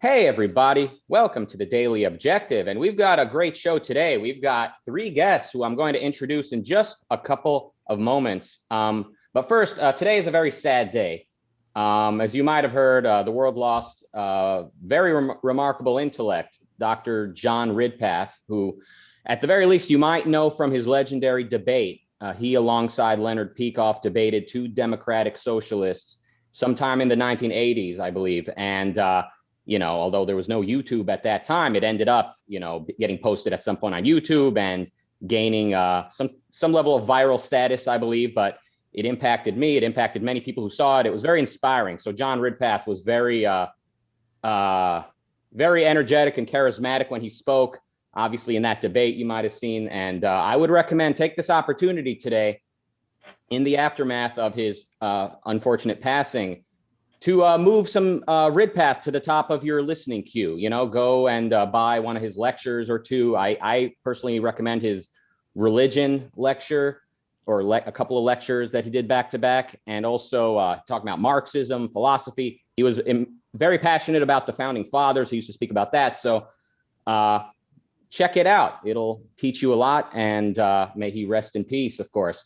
Hey, everybody. Welcome to the Daily Objective. And we've got a great show today. We've got three guests who I'm going to introduce in just a couple of moments. But first, today is a very sad day. As you might have heard, the world lost very remarkable intellect, Dr. John Ridpath, who at the very least you might know from his legendary debate. He, alongside Leonard Peikoff, debated two democratic socialists sometime in the 1980s, I believe. And although there was no YouTube at that time, it ended up, getting posted at some point on YouTube and gaining some level of viral status, I believe. But it impacted me. It impacted many people who saw it. It was very inspiring. So John Ridpath was very energetic and charismatic when he spoke. Obviously, in that debate, you might have seen. And I would recommend take this opportunity today, in the aftermath of his unfortunate passing, to move some Ridpath to the top of your listening queue. Go and buy one of his lectures or two. I personally recommend his religion lecture, or a couple of lectures that he did back to back, and also talking about Marxism, philosophy. He was very passionate about the founding fathers. He used to speak about that. So check it out. It'll teach you a lot, and may he rest in peace, of course.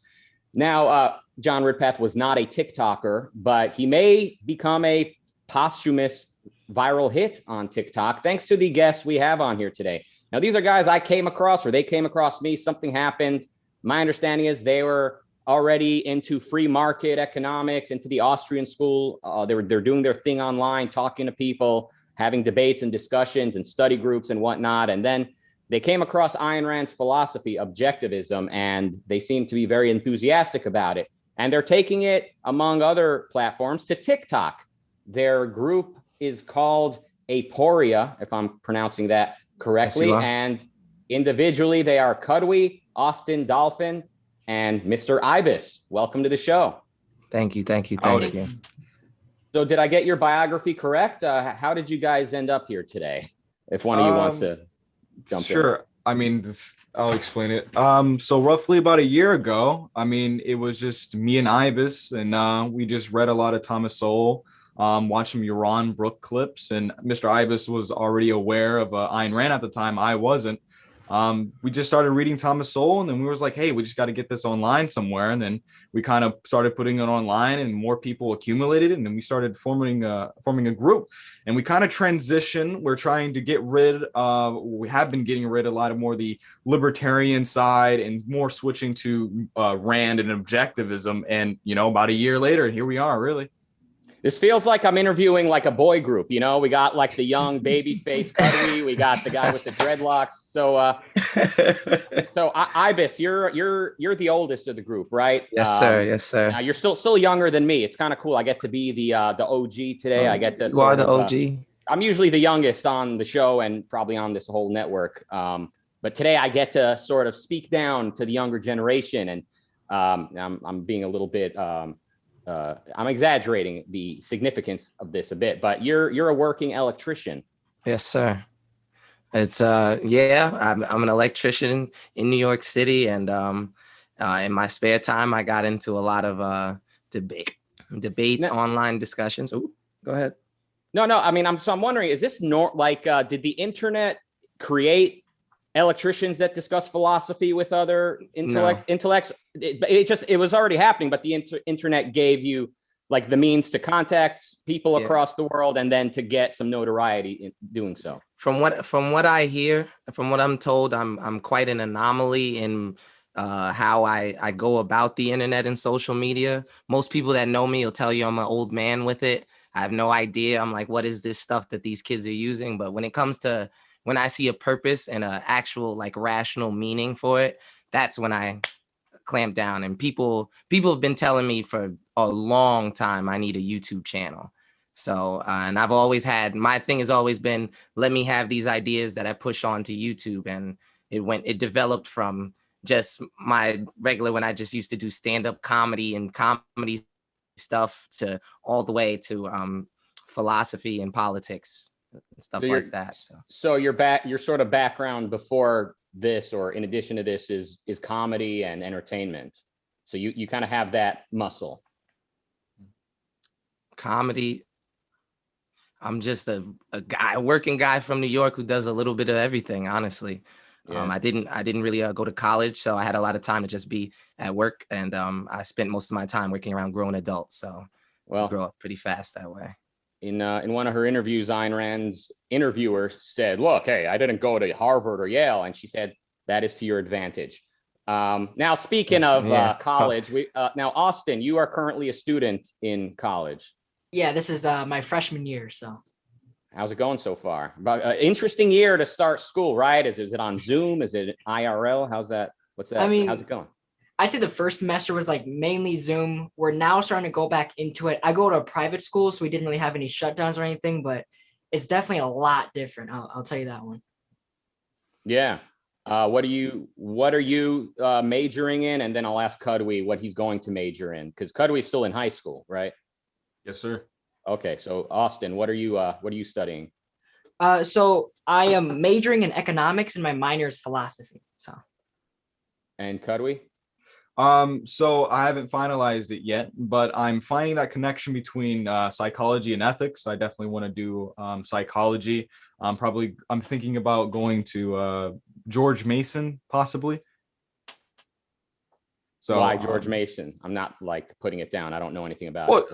Now, John Ridpath was not a TikToker, but he may become a posthumous viral hit on TikTok, thanks to the guests we have on here today. Now, these are guys I came across, or they came across me. Something happened. My understanding is they were already into free market economics, into the Austrian school. They're doing their thing online, talking to people, having debates and discussions and study groups and whatnot. And then they came across Ayn Rand's philosophy, Objectivism, and they seem to be very enthusiastic about it. And they're taking it, among other platforms, to TikTok. Their group is called Aporia, if I'm pronouncing that correctly. Yes, and individually, they are Kudwy, Austin, Dolphin, and Mr. Aibis. Welcome to the show. Thank you. So did I get your biography correct? How did you guys end up here today? If one of you wants to jump in. Sure. I'll explain it. So roughly about a year ago, it was just me and Aibis, and we just read a lot of Thomas Sowell, watched some Yaron Brook clips, and Mr. Aibis was already aware of Ayn Rand at the time. I wasn't. We just started reading Thomas Sowell, and then we was like, hey, we just got to get this online somewhere. And then we kind of started putting it online, and more people accumulated, and then we started forming a group. And we kind of transition. We're trying to get rid of, we have been getting rid of a lot of more the libertarian side and more switching to Rand and Objectivism. And, about a year later, and here we are, really. This feels like I'm interviewing like a boy group. We got like the young baby face Kudwy, we got the guy with the dreadlocks. So Aibis, you're the oldest of the group, right? Yes, sir. Yes, sir. Now you're still younger than me. It's kind of cool. I get to be the OG today. I get to. You are the OG. I'm usually the youngest on the show and probably on this whole network. But today I get to sort of speak down to the younger generation, and I'm being a little bit. I'm exaggerating the significance of this a bit, but you're a working electrician. Yes, sir. It's I'm an electrician in New York City, and in my spare time, I got into a lot of debates, online discussions. Oh, go ahead. No. I'm wondering, is this did the internet create electricians that discuss philosophy with other intellects? It was already happening, but the internet gave you like the means to contact people across the world, and then to get some notoriety in doing so. From what I hear, from what I'm told, I'm quite an anomaly in how I go about the internet and social media. Most people that know me will tell you I'm an old man with it. I have no idea. I'm like, what is this stuff that these kids are using? But when I see a purpose and an actual like rational meaning for it, that's when I clamp down. And people have been telling me for a long time I need a YouTube channel. So and I've always had, my thing has always been, let me have these ideas that I push onto YouTube. And it developed from just my regular, when I just used to do stand-up comedy and comedy stuff, to all the way to philosophy and politics and stuff like that. So your sort of background before this, or in addition to this, is comedy and entertainment. So you kind of have that muscle. Comedy. I'm just a guy, a working guy from New York who does a little bit of everything, honestly. Yeah. I didn't really go to college, so I had a lot of time to just be at work, and I spent most of my time working around grown adults. So you grow up pretty fast that way. In one of her interviews, Ayn Rand's interviewer said, "Look, hey, I didn't go to Harvard or Yale," and she said that is to your advantage. Now, speaking of college, now Austin, you are currently a student in college. Yeah, this is my freshman year. So, how's it going so far? Interesting year to start school, right? Is it on Zoom? Is it IRL? How's that? What's that? I mean, how's it going? I'd say the first semester was like mainly Zoom. We're now starting to go back into it. I go to a private school, so we didn't really have any shutdowns or anything, but it's definitely a lot different. I'll tell you that one. Yeah. What are you majoring in? And then I'll ask Kudwy what he's going to major in, because Kudwy's still in high school, right? Yes, sir. Okay, so Austin, what are you studying? So I am majoring in economics and my minor is philosophy. So. And Kudwy? So I haven't finalized it yet, but I'm finding that connection between psychology and ethics. I definitely want to do psychology. I'm thinking about going to George Mason, possibly. So why George Mason? I'm not like putting it down. I don't know anything about it.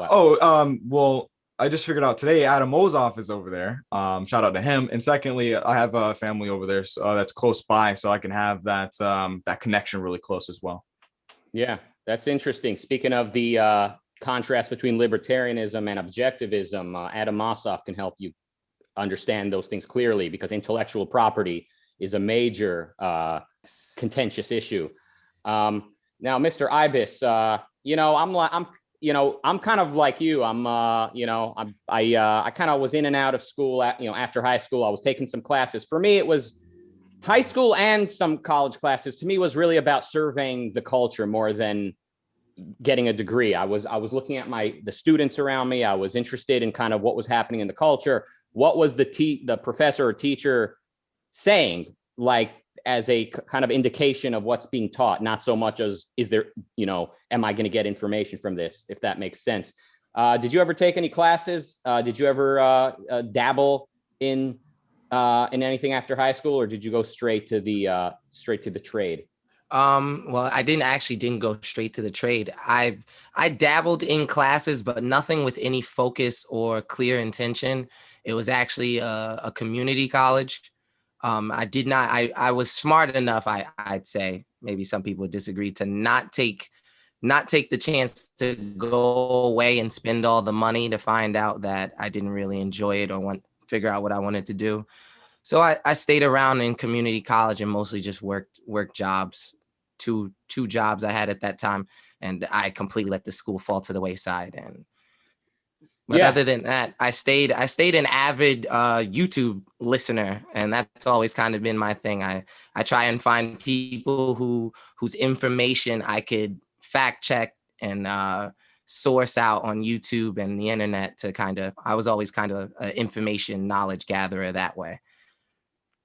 Well, I just figured out today Adam Ozoff is over there. Shout out to him. And secondly, I have a family over there that's close by, so I can have that connection really close as well. Yeah, that's interesting. Speaking of the contrast between libertarianism and objectivism, Adam Ozoff can help you understand those things clearly, because intellectual property is a major contentious issue. Now, Mr. Aibis, I'm kind of like you. I kind of was in and out of school after high school. I was taking some classes. For me, it was high school and some college classes. To me, was really about surveying the culture more than getting a degree. I was looking at the students around me. I was interested in kind of what was happening in the culture. What was the professor or teacher saying, like, as a kind of indication of what's being taught, not so much as am I going to get information from this, if that makes sense. Did you ever take any classes? Did you ever dabble in anything after high school, or did you go straight to the trade? Well, I didn't go straight to the trade. I dabbled in classes, but nothing with any focus or clear intention. It was actually a community college. I was smart enough, I'd say, maybe some people would disagree, to not take the chance to go away and spend all the money to find out that I didn't really enjoy it or figure out what I wanted to do. So I stayed around in community college and mostly just worked jobs, two jobs I had at that time. And I completely let the school fall to the wayside. But other than that, I stayed an avid YouTube listener, and that's always kind of been my thing. I try and find people whose information I could fact check and source out on YouTube and the internet I was always kind of an information knowledge gatherer that way.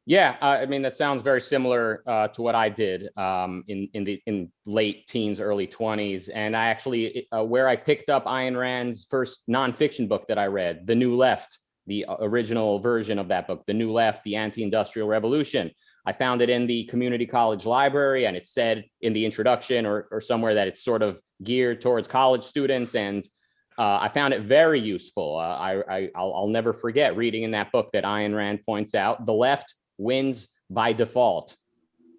Yeah, I mean, that sounds very similar to what I did in late teens, early 20s. And I actually, where I picked up Ayn Rand's first nonfiction book that I read, The New Left, the original version of that book, The New Left, The Anti-Industrial Revolution. I found it in the community college library, and it said in the introduction or somewhere that it's sort of geared towards college students. And I found it very useful. I'll never forget reading in that book that Ayn Rand points out, the left wins by default.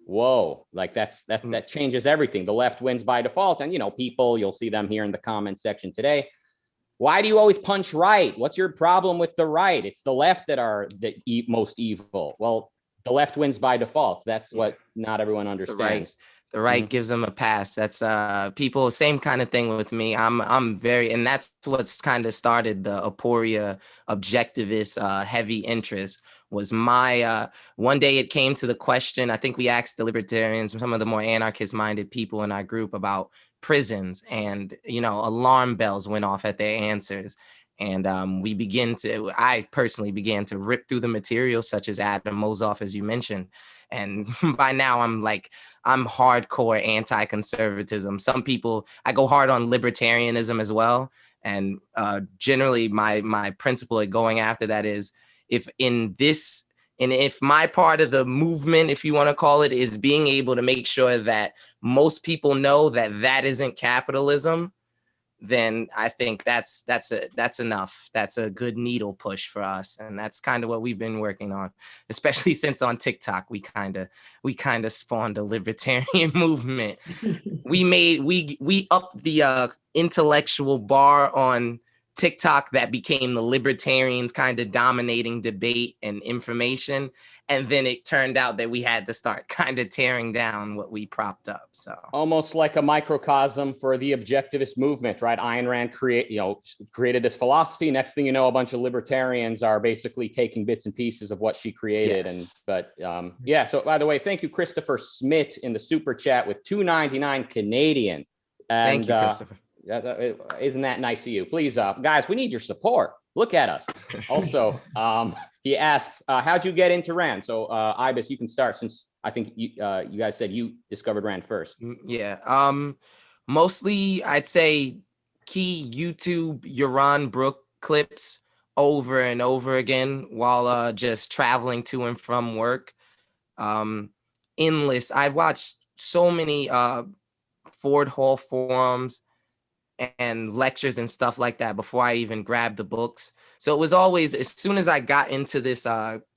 Whoa, like that changes everything. The left wins by default. And people, you'll see them here in the comments section today. Why do you always punch right? What's your problem with the right? It's the left that are the most evil. Well, the left wins by default. That's what not everyone understands. The right gives them a pass. That's people, same kind of thing with me. I'm very, and that's what's kind of started the Aporia objectivist heavy interest. Was my one day it came to the question, I think we asked the libertarians, some of the more anarchist minded people in our group, about prisons, and alarm bells went off at their answers. And I personally began to rip through the material, such as Adam Ozoff, as you mentioned. And by now I'm hardcore anti-conservatism. Some people, I go hard on libertarianism as well. And generally, my principle at going after that is if my part of the movement, if you want to call it, is being able to make sure that most people know that that isn't capitalism, then I think that's enough. That's a good needle push for us, and that's kind of what we've been working on, especially since on TikTok we kind of spawned a libertarian movement. We upped the intellectual bar on TikTok that became the libertarians kind of dominating debate and information. And then it turned out that we had to start kind of tearing down what we propped up. So almost like a microcosm for the objectivist movement, right? Ayn Rand created this philosophy. Next thing you know, a bunch of libertarians are basically taking bits and pieces of what she created. Yes. Yeah. So by the way, thank you, Christopher Smith, in the super chat with $2.99 Canadian. And, thank you, Christopher. Isn't that nice of you? Please, guys, we need your support. Look at us. Also, he asks, how'd you get into Rand? So, Aibis, you can start, since I think you guys said you discovered Rand first. Yeah. Mostly, I'd say key YouTube Yaron Brook clips over and over again while just traveling to and from work. Endless. I watched so many Ford Hall forums and lectures and stuff like that before I even grabbed the books. So it was always, as soon as I got into this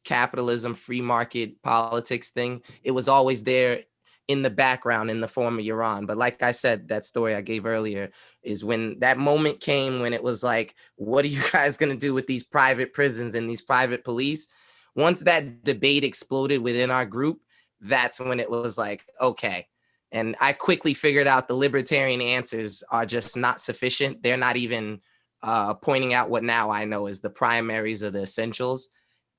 capitalism, free market politics thing, it was always there in the background in the form of Yaron. But like I said, that story I gave earlier is when that moment came when it was like, what are you guys going to do with these private prisons and these private police? Once that debate exploded within our group, that's when it was like, okay. And I quickly figured out the libertarian answers are just not sufficient. They're not even pointing out what now I know is the primaries or the essentials.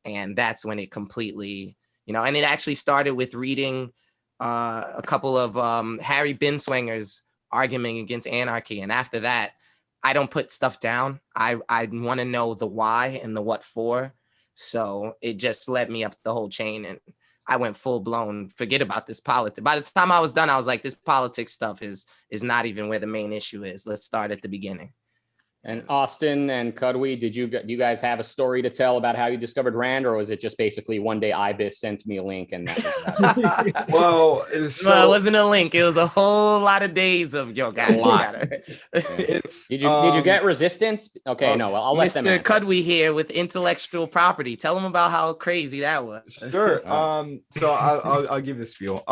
And that's when it completely, and it actually started with reading a couple of Harry Binswanger's arguing against anarchy. And after that, I don't put stuff down. I want to know the why and the what for. So it just led me up the whole chain, and I went full blown, forget about this politics. By the time I was done, I was like, this politics stuff is not even where the main issue is. Let's start at the beginning. And Austin and Kudwy, do you guys have a story to tell about how you discovered Rand, or was it just basically one day Aibis sent me a link and that was that? Well, it wasn't a link. It was a whole lot of days of yo guys. Did you get resistance? Okay, no, well, I'll let them Mr. Kudwy here with intellectual property. Tell them about how crazy that was. Sure. So I'll give this spiel.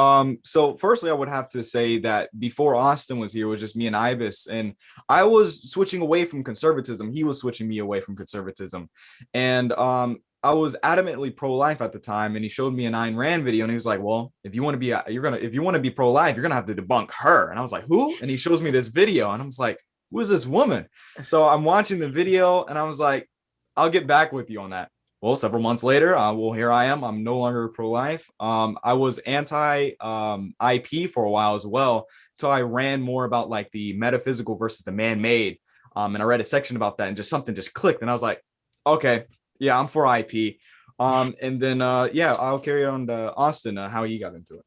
So firstly, I would have to say that before Austin was here, it was just me and Aibis, and I was switching away from conservatism. He was switching me away from conservatism, and I was adamantly pro-life at the time, and he showed me an Ayn Rand video, and he was like, "Well, if you want to be pro-life, you're gonna have to debunk her." And I was like, "Who?" And he shows me this video, and I was like, "Who is this woman?" So I'm watching the video, and I was like, "I'll get back with you on that." Well, several months later, here I am. I'm no longer pro-life. I was anti-IP for a while as well, until I ran more about like the metaphysical versus the man-made. And I read a section about that, and something just clicked, and I was like, okay, yeah, I'm for IP. And then I'll carry on to Austin, how you got into it.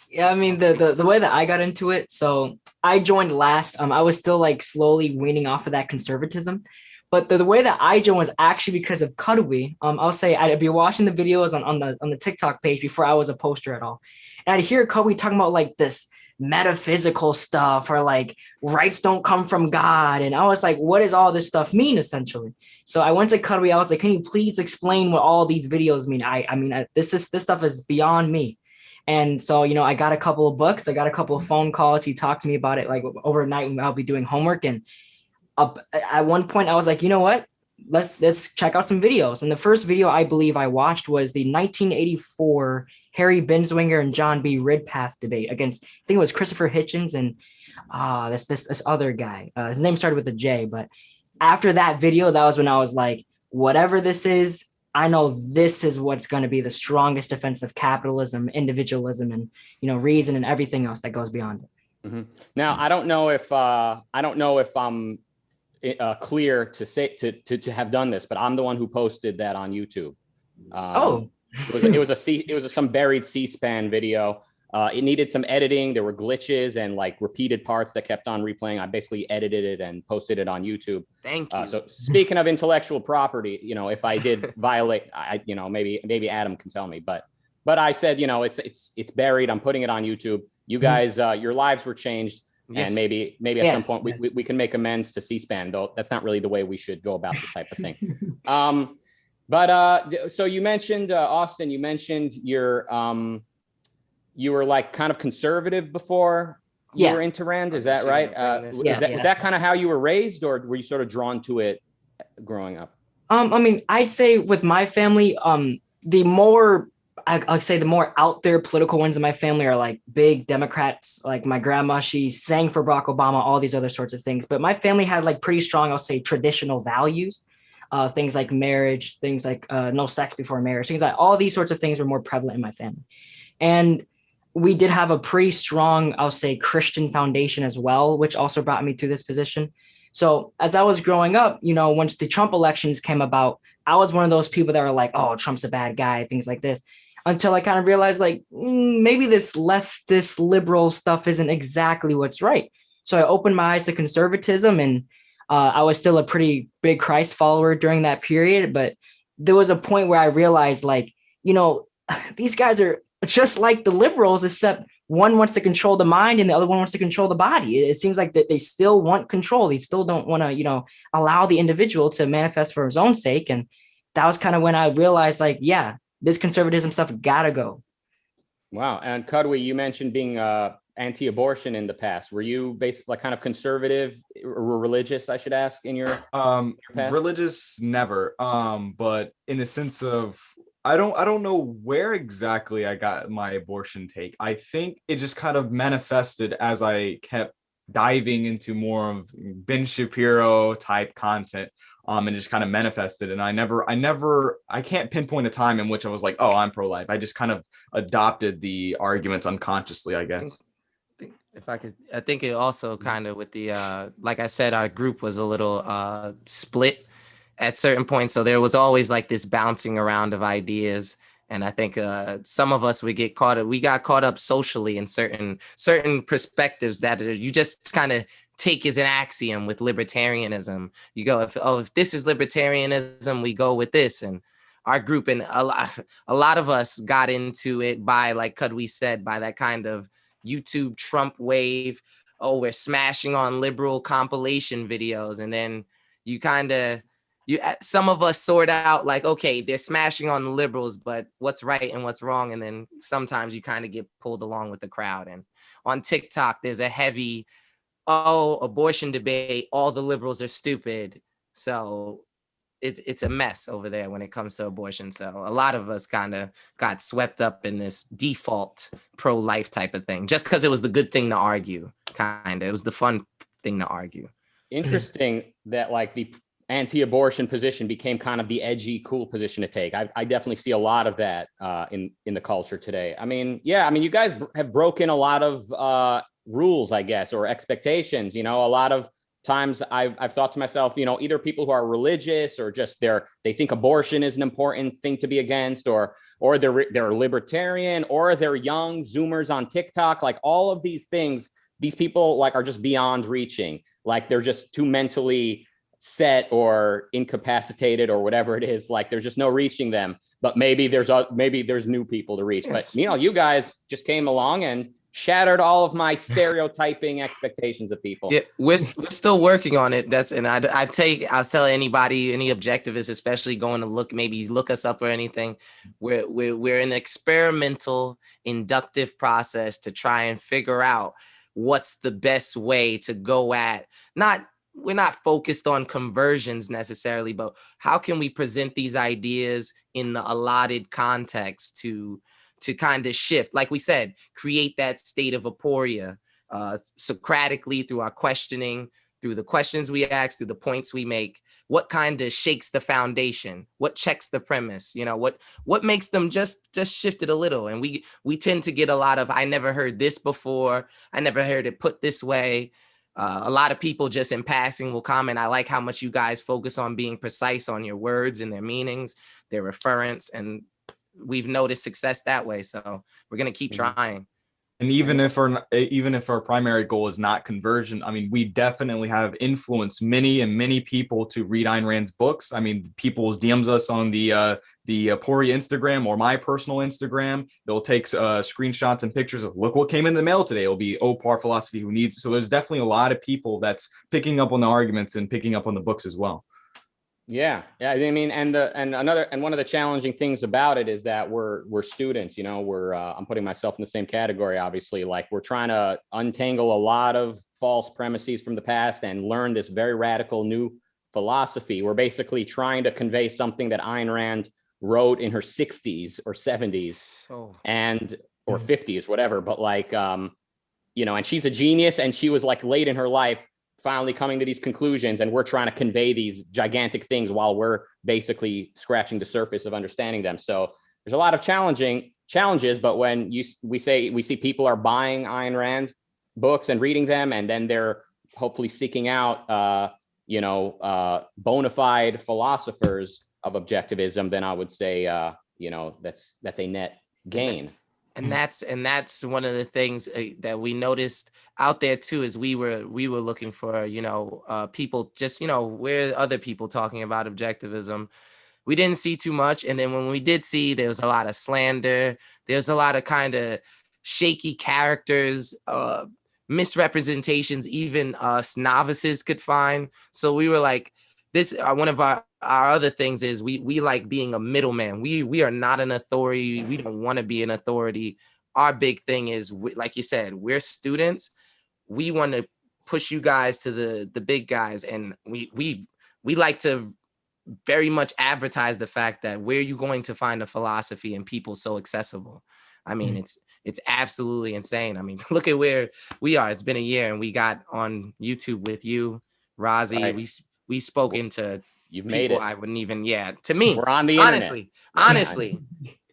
Yeah, I mean, the way that I got into it, so I joined last. I was still like slowly weaning off of that conservatism. But the way that I joined was actually because of Kudwy. I'll say I'd be watching the videos on the TikTok page before I was a poster at all. And I'd hear Kudwy talking about like this metaphysical stuff, or like rights don't come from God. And I was like, what does all this stuff mean essentially? So I went to Kudwy. I was like, can you please explain what all these videos mean? I mean, this stuff is beyond me. And so, I got a couple of books. I got a couple of phone calls. He talked to me about it like overnight when I'll be doing homework. And at one point I was like, you know what? Let's check out some videos. And the first video I believe I watched was the 1984 Harry Binswanger and John B. Ridpath debate against, I think it was Christopher Hitchens and this other guy. His name started with a J. But after that video, that was when I was like, whatever this is, I know this is what's going to be the strongest defense of capitalism, individualism, and reason and everything else that goes beyond it. Mm-hmm. Now, I don't know if I'm clear to say to have done this, but I'm the one who posted that on YouTube. It was some buried C-SPAN video. It needed some editing. There were glitches and like repeated parts that kept on replaying. I basically edited it and posted it on YouTube. Thank you. So speaking of intellectual property, you know, if I did violate, you know, maybe Adam can tell me, but I said, you know, it's buried. I'm putting it on YouTube. You guys, your lives were changed. Yes. And maybe at some point we can make amends to C-SPAN, though that's not really the way we should go about this type of thing. So you mentioned, Austin, you mentioned you were like kind of conservative before you were into Rand. Is that right? Was that kind of how you were raised, or were you sort of drawn to it growing up? I mean, I'd say with my family, the more I'd say the more out there political ones in my family are like big Democrats. Like my grandma, she sang for Barack Obama, all these other sorts of things. But my family had like pretty strong, I'll say, traditional values, things like marriage, things like no sex before marriage, things like all these sorts of things were more prevalent in my family. And we did have a pretty strong, I'll say, Christian foundation as well, which also brought me to this position. So as I was growing up, you know, once the Trump elections came about, I was one of those people that were like, oh, Trump's a bad guy, things like this. Until I kind of realized like, maybe this leftist liberal stuff isn't exactly what's right. So I opened my eyes to conservatism, and I was still a pretty big Christ follower during that period. But there was a point where I realized like, you know, these guys are just like the liberals, except one wants to control the mind and the other one wants to control the body. It seems like that they still want control. They still don't want to, you know, allow the individual to manifest for his own sake. And that was kind of when I realized like, yeah, this conservatism stuff gotta go. Wow. And Kudwy, you mentioned being anti-abortion in the past. Were you basically like kind of conservative or religious, I should ask, in your past? Religious, never. But in the sense of, I don't know where exactly I got my abortion take. I think it just kind of manifested as I kept diving into more of Ben Shapiro type content. And just kind of manifested. And I can't pinpoint a time in which I was like, oh, I'm pro-life. I just kind of adopted the arguments unconsciously, I guess. I think it also kind of with the, like I said, our group was a little split at certain points. So there was always like this bouncing around of ideas. And I think some of us we got caught up socially in certain perspectives that you just kind of take as an axiom with libertarianism. You go, if this is libertarianism, we go with this. And our group and a lot of us got into it by, like Kudwy said, by that kind of YouTube Trump wave. Oh, we're smashing on liberal compilation videos. And then some of us sort out like, okay, they're smashing on the liberals, but what's right and what's wrong? And then sometimes you kind of get pulled along with the crowd. And on TikTok, there's a heavy, abortion debate, all the liberals are stupid. So it's a mess over there when it comes to abortion. So a lot of us kind of got swept up in this default pro-life type of thing, just because it was the good thing to argue, kind of. It was the fun thing to argue. Interesting that like the anti-abortion position became kind of the edgy, cool position to take. I definitely see a lot of that in the culture today. I mean, you guys have broken a lot of rules, I guess, or expectations. You know, a lot of times I've thought to myself, you know, either people who are religious or just they think abortion is an important thing to be against, or they're libertarian, or they're young Zoomers on TikTok. Like all of these things, these people like are just beyond reaching. Like they're just too mentally set or incapacitated or whatever it is. Like there's just no reaching them. But maybe there's new people to reach. Yes. But you know, you guys just came along and shattered all of my stereotyping expectations of people. Yeah, we're still working on it. I'll tell anybody, any objectivist, especially going to look us up or anything. We're in an experimental inductive process to try and figure out what's the best way to go at. We're not focused on conversions necessarily, but how can we present these ideas in the allotted context to kind of shift, like we said, create that state of aporia, Socratically, through our questioning, through the questions we ask, through the points we make. What kind of shakes the foundation? What checks the premise? You know, what makes them just shift it a little? And we tend to get a lot of, I never heard this before. I never heard it put this way. A lot of people just in passing will comment, I like how much you guys focus on being precise on your words and their meanings, their reference, and we've noticed success that way. So we're going to keep trying. And even if our primary goal is not conversion, I mean, we definitely have influenced many people to read Ayn Rand's books. I mean, people DMs us on the Aporia Instagram or my personal Instagram. They'll take screenshots and pictures of look what came in the mail today. It'll be Opar Philosophy Who Needs. So there's definitely a lot of people that's picking up on the arguments and picking up on the books as well. Yeah. I mean, and one of the challenging things about it is that we're students, you know, I'm putting myself in the same category, obviously, like we're trying to untangle a lot of false premises from the past and learn this very radical new philosophy. We're basically trying to convey something that Ayn Rand wrote in her 60s or 70s or 50s, whatever. But like, you know, and she's a genius, and she was like late in her life finally coming to these conclusions, and we're trying to convey these gigantic things while we're basically scratching the surface of understanding them. So there's a lot of challenges, but when we see people are buying Ayn Rand books and reading them, and then they're hopefully seeking out bona fide philosophers of objectivism, then I would say that's a net gain. And that's one of the things that we noticed out there too, is we were looking for, people just, where other people talking about objectivism. We didn't see too much. And then when we did see, there was a lot of slander. There's a lot of kind of shaky characters, misrepresentations, even us novices could find. So we were like, this, one of our other things is we like being a middleman. We are not an authority. We don't want to be an authority. Our big thing is, like you said, we're students. We want to push you guys to the big guys. And we like to very much advertise the fact that where you going to find a philosophy and people so accessible. I mean, it's absolutely insane. I mean, look at where we are. It's been a year, and we got on YouTube with you, Razi. Right. We spoke into You've made it. I wouldn't even, to me, we're on the internet. Honestly.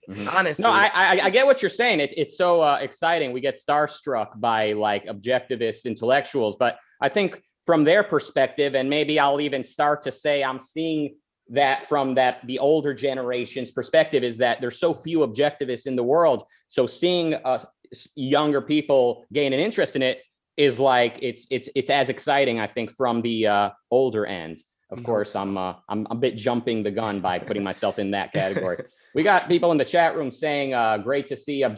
No, I get what you're saying. It's so exciting. We get starstruck by like objectivist intellectuals, but I think from their perspective, and maybe I'll even start to say I'm seeing that from the older generation's perspective, is that there's so few objectivists in the world. So seeing younger people gain an interest in it is like it's as exciting, I think, from the older end. Of course, I'm a bit jumping the gun by putting myself in that category. We got people in the chat room saying, great to see young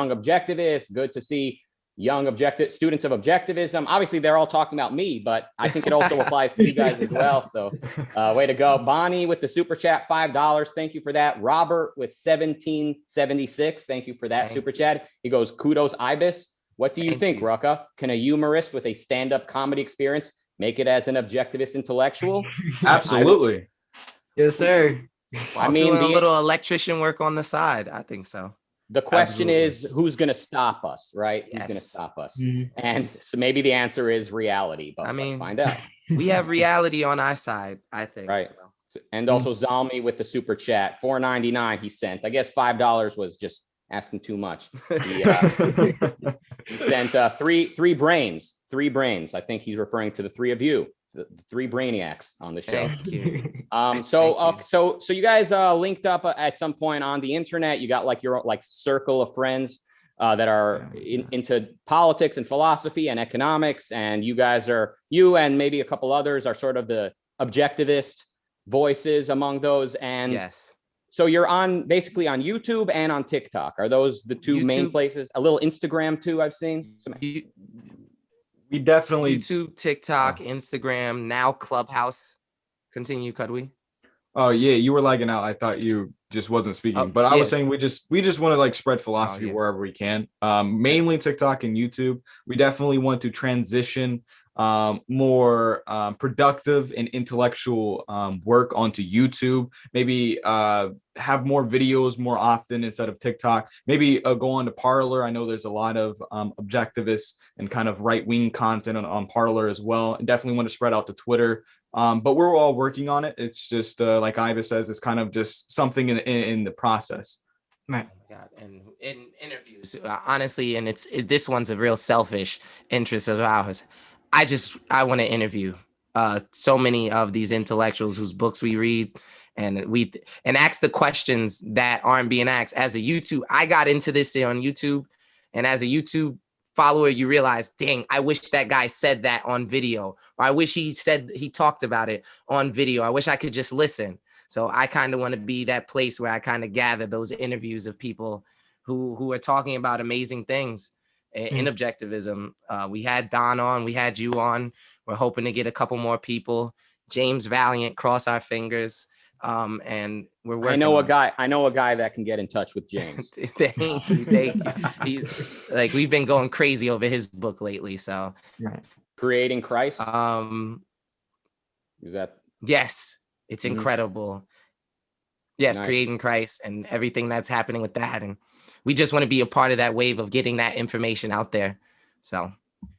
objectivists, good to see young students of objectivism. Obviously, they're all talking about me, but I think it also applies to you guys as well. So way to go. Bonnie with the super chat, $5. Thank you for that. Robert with 1776. Thank you for that super chat. He goes, kudos, Aibis. What do you think, Rucka? Can a humorist with a stand-up comedy experience make it as an objectivist intellectual? Absolutely. Yes, sir. I mean, a little electrician work on the side. I think so. The question is, who's going to stop us, right? Yes. Who's going to stop us? Mm-hmm. And so maybe the answer is reality, but let's find out. We have reality on our side, I think. Right. So. And also Zalmi with the super chat, $4.99 he sent. I guess $5 was just asking too much. He sent three brains. I think he's referring to the three of you, the three brainiacs on the show. Thank you. So you guys linked up at some point on the internet. You got like your circle of friends that are into politics and philosophy and economics, and you and maybe a couple others are sort of the objectivist voices among those. And yes. So you're basically on YouTube and on TikTok. Are those the two main places? A little Instagram too, I've seen. We definitely YouTube, TikTok, Instagram, now Clubhouse. Continue, Kudwy. Oh yeah, you were lagging out. I thought you just wasn't speaking, but I was saying we just want to like spread philosophy wherever we can. Mainly TikTok and YouTube. We definitely want to transition more productive and intellectual work onto YouTube. Maybe have more videos more often instead of TikTok. Maybe go on to Parler. I know there's a lot of objectivists and kind of right-wing content on Parler as well. And definitely want to spread out to Twitter. But we're all working on it. It's just like Aibis says, it's kind of just something in the process. Right. Oh my God. And in interviews, honestly, and this one's a real selfish interest of ours. I want to interview so many of these intellectuals whose books we read and ask the questions that aren't being asked as a YouTube. I got into this on YouTube And as a YouTube follower, you realize, dang, I wish that guy said that on video, or I wish he talked about it on video. I wish I could just listen. So I kind of want to be that place where I kind of gather those interviews of people who are talking about amazing things in objectivism. We had Don on, we had you on. We're hoping to get a couple more people. James Valiant, cross our fingers. And we're working. I know a guy that can get in touch with James. Thank you. He's like, we've been going crazy over his book lately. So Creating Christ. Is that? Yes, it's incredible. Yes, Nice. Creating Christ and everything that's happening with that. And we just want to be a part of that wave of getting that information out there. So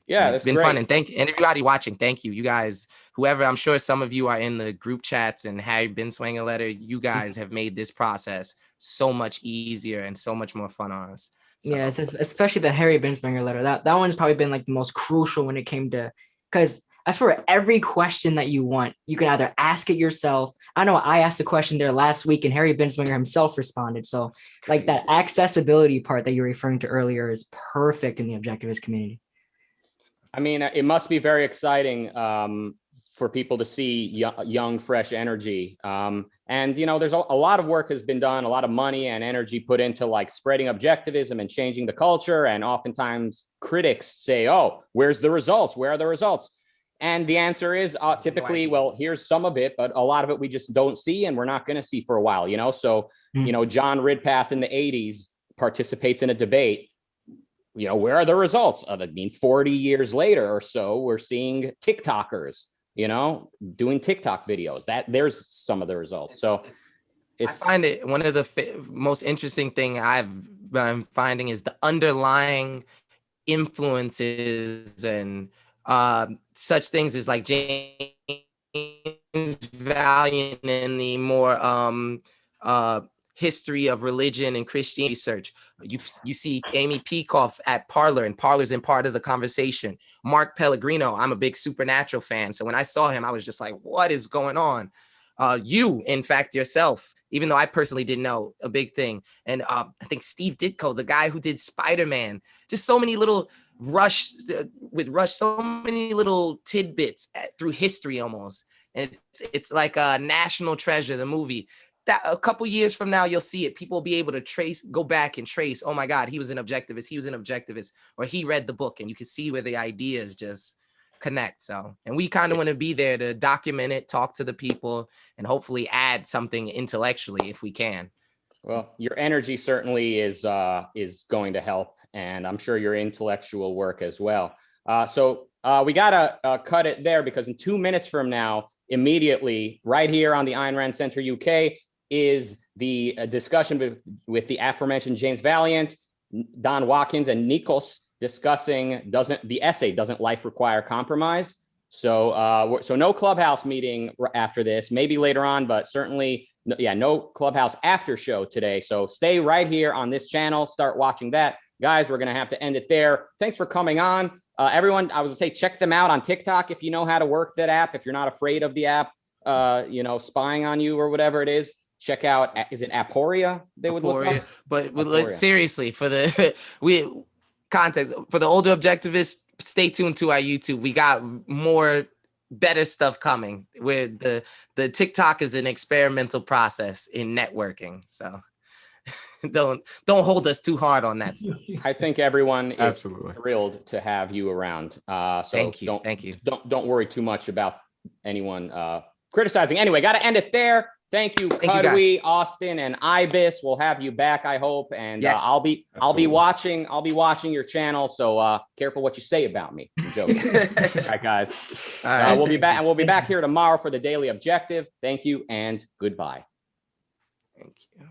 yeah, it's been fun. And thank everybody watching. Thank you. You guys, whoever, I'm sure some of you are in the group chats and Harry Binswanger letter. You guys have made this process so much easier and so much more fun on us. So. Yeah, especially the Harry Binswanger letter. That one's probably been like the most crucial when it came to, because as for every question that you want, you can either ask it yourself. I know I asked a question there last week and Harry Binswanger himself responded. So like that accessibility part that you're referring to earlier is perfect in the objectivist community. I mean, it must be very exciting for people to see young, fresh energy. And, you know, there's a lot of work has been done, a lot of money and energy put into like spreading objectivism and changing the culture. And oftentimes critics say, oh, where's the results? Where are the results? And the answer is typically, well, here's some of it, but a lot of it we just don't see and we're not going to see for a while, you know? So, you know, John Ridpath in the 80s participates in a debate. You know, where are the results? I mean, 40 years later or so, we're seeing TikTokers, you know, doing TikTok videos. There's some of the results. So I find it one of the most interesting thing I've been finding is the underlying influences and such things as like James Valiant and the more history of religion and Christianity research. You see Amy Peikoff at Parler, and Parler's in part of the conversation. Mark Pellegrino, I'm a big Supernatural fan. So when I saw him, I was just like, what is going on? You, in fact, yourself, even though I personally didn't know, a big thing. And I think Steve Ditko, the guy who did Spider-Man, just so many little Rush, so many little tidbits through history almost. And it's like a national treasure, the movie. That a couple years from now, you'll see it. People will be able to go back and trace, oh my God, he was an objectivist, or he read the book, and you can see where the ideas just connect. So, and we kind of want to be there to document it, talk to the people, and hopefully add something intellectually if we can. Well, your energy certainly is going to help, and I'm sure your intellectual work as well. So we gotta cut it there, because in 2 minutes from now, immediately, right here on the Ayn Rand Center UK, is the discussion with the aforementioned James Valiant, Don Watkins, and Nikos discussing Doesn't Life Require Compromise? So so no Clubhouse meeting after this, maybe later on, but certainly no Clubhouse after show today. So stay right here on this channel, start watching that. Guys, we're gonna have to end it there. Thanks for coming on. Everyone, I was gonna say, check them out on TikTok if you know how to work that app, if you're not afraid of the app, you know, spying on you or whatever it is. Check out, is it Aporia? They would look up? But seriously, for the context, for the older objectivists, stay tuned to our YouTube. We got more better stuff coming. Where the TikTok is an experimental process in networking. So don't hold us too hard on that stuff. I think everyone is Absolutely thrilled to have you around. So thank you. Don't worry too much about anyone criticizing. Anyway, got to end it there. Thank you, Kudwy, Austin, and Aibis. We'll have you back, I hope. And yes, I'll be watching your channel. So careful what you say about me. I'm joking. All right, guys. All right, we'll be back, and we'll be back here tomorrow for the Daily Objective. Thank you and goodbye. Thank you.